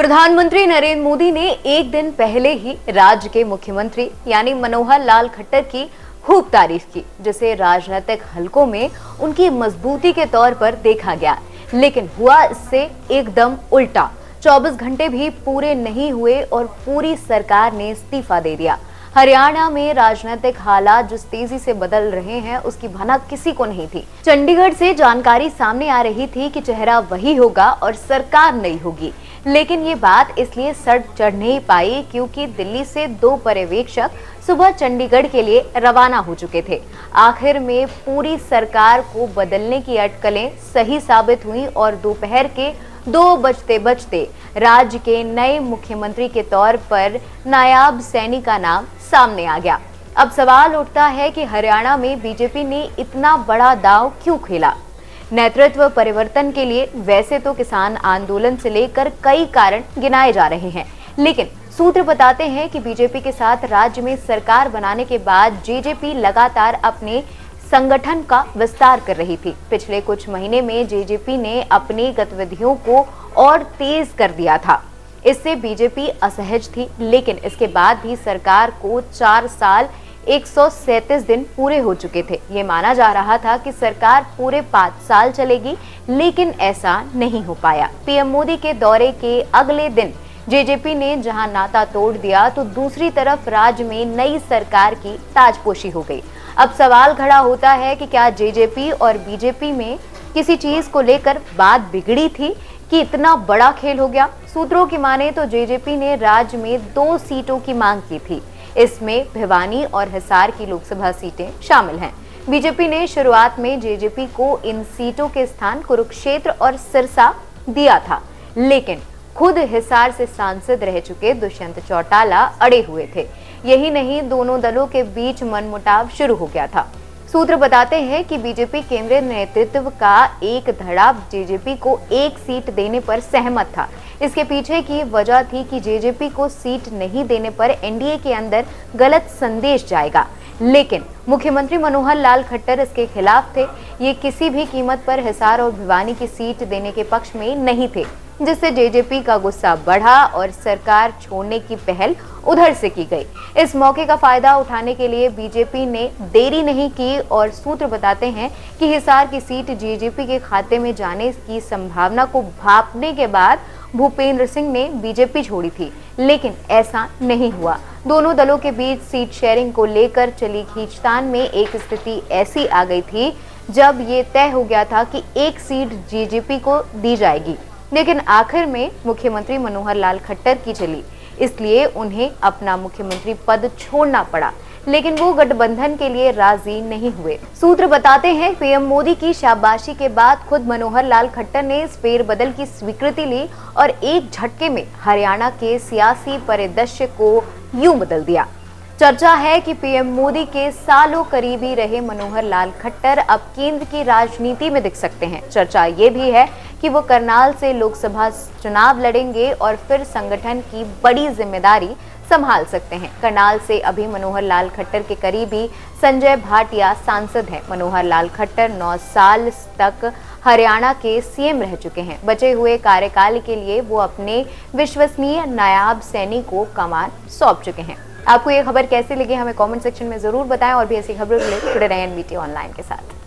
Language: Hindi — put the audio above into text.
प्रधानमंत्री नरेंद्र मोदी ने एक दिन पहले ही राज्य के मुख्यमंत्री यानी मनोहर लाल खट्टर की खूब तारीफ की, जिसे राजनीतिक हलकों में उनकी मजबूती के तौर पर देखा गया। लेकिन हुआ इससे एकदम उल्टा। 24 घंटे भी पूरे नहीं हुए और पूरी सरकार ने इस्तीफा दे दिया। हरियाणा में राजनीतिक हालात जिस तेजी से बदल रहे हैं उसकी भनक किसी को नहीं थी। चंडीगढ़ से जानकारी सामने आ रही थी कि चेहरा वही होगा और सरकार नई होगी, लेकिन ये बात इसलिए सड़क चढ़ नहीं पाई क्योंकि दिल्ली से 2 पर्यवेक्षक सुबह चंडीगढ़ के लिए रवाना हो चुके थे। आखिर में पूरी सरकार को बदलने की अटकलें सही साबित हुई और दोपहर के 2 बजते बजते राज्य के नए मुख्यमंत्री के तौर पर नायाब सैनी का नाम सामने आ गया। अब सवाल उठता है कि हरियाणा में बीजेपी ने इतना बड़ा दांव क्यों खेला। नेतृत्व परिवर्तन के लिए वैसे तो किसान आंदोलन से लेकर कई कारण गिनाए जा रहे हैं, लेकिन सूत्र बताते हैं कि बीजेपी के साथ राज्य में सरकार बनाने के बाद जेजेपी लगातार अपने संगठन का विस्तार कर रही थी। पिछले कुछ महीने में जेजेपी ने अपनी गतिविधियों को और तेज कर दिया था। इससे बीजेपी असहज थी, लेकिन इसके बाद भी सरकार को 4 साल 137 दिन पूरे हो चुके थे। ये माना जा रहा था कि सरकार पूरे 5 साल चलेगी, लेकिन ऐसा नहीं हो पाया। पीएम मोदी के दौरे के अगले दिन जेजेपी ने जहां नाता तोड़ दिया, तो दूसरी तरफ राज्य में नई सरकार की ताजपोशी हो गई। अब सवाल खड़ा होता है कि क्या जेजेपी और बीजेपी में किसी चीज को लेकर बात बिगड़ी थी कि इतना बड़ा खेल हो गया। सूत्रों की माने तो जेजेपी ने राज्य में 2 सीटों की मांग की थी। इसमें भिवानी और हिसार की लोकसभा सीटें शामिल हैं। बीजेपी ने शुरुआत में जेजेपी को इन सीटों के स्थान कुरुक्षेत्र और सिरसा दिया था, लेकिन खुद हिसार से सांसद रह चुके दुष्यंत चौटाला अड़े हुए थे। यही नहीं, दोनों दलों के बीच मनमुटाव शुरू हो गया था। सूत्र बताते हैं कि बीजेपी केंद्रीय नेतृत्व का एक धड़ा जेजेपी को 1 सीट देने पर सहमत था। इसके पीछे की वजह थी कि जेजेपी को सीट नहीं देने पर एनडीए के अंदर गलत संदेश जाएगा, लेकिन मुख्यमंत्री मनोहर लाल खट्टर इसके खिलाफ थे। ये किसी भी कीमत पर हिसार और भिवानी की सीट देने के पक्ष में नहीं थे, जिससे जेजेपी का गुस्सा बढ़ा और सरकार छोड़ने की पहल उधर से की गई। इस मौके का फायदा उठाने के लिए बीजेपी ने देरी नहीं की और सूत्र बताते हैं कि हिसार की सीट जेजेपी के खाते में जाने की संभावना को भांपने के बाद भूपेंद्र सिंह ने बीजेपी छोड़ी थी, लेकिन ऐसा नहीं हुआ। दोनों दलों के बीच सीट शेयरिंग को लेकर चली खींचतान में एक स्थिति ऐसी आ गई थी जब ये तय हो गया था कि 1 सीट जेजेपी को दी जाएगी, लेकिन आखिर में मुख्यमंत्री मनोहर लाल खट्टर की चली, इसलिए उन्हें अपना मुख्यमंत्री पद छोड़ना पड़ा, लेकिन वो गठबंधन के लिए राजी नहीं हुए। सूत्र बताते हैं पीएम मोदी की शाबाशी के बाद खुद मनोहर लाल खट्टर ने इस फेरबदल की स्वीकृति ली और एक झटके में हरियाणा के सियासी परिदृश्य को यूं बदल दिया। चर्चा है कि पीएम मोदी के सालों करीबी रहे मनोहर लाल खट्टर अब केंद्र की राजनीति में दिख सकते हैं। चर्चा ये भी है कि वो करनाल से लोकसभा चुनाव लड़ेंगे और फिर संगठन की बड़ी जिम्मेदारी संभाल सकते हैं। करनाल से अभी मनोहर लाल खट्टर के करीबी संजय भाटिया सांसद हैं। मनोहर लाल खट्टर 9 साल तक हरियाणा के सीएम रह चुके हैं। बचे हुए कार्यकाल के लिए वो अपने विश्वसनीय नायाब सैनी को कमान सौंप चुके हैं। आपको ये खबर कैसी लगी हमें कमेंट सेक्शन में जरूर बताएं और भी ऐसी खबरों के लिए जुड़े रहें एनवीटी ऑनलाइन के साथ।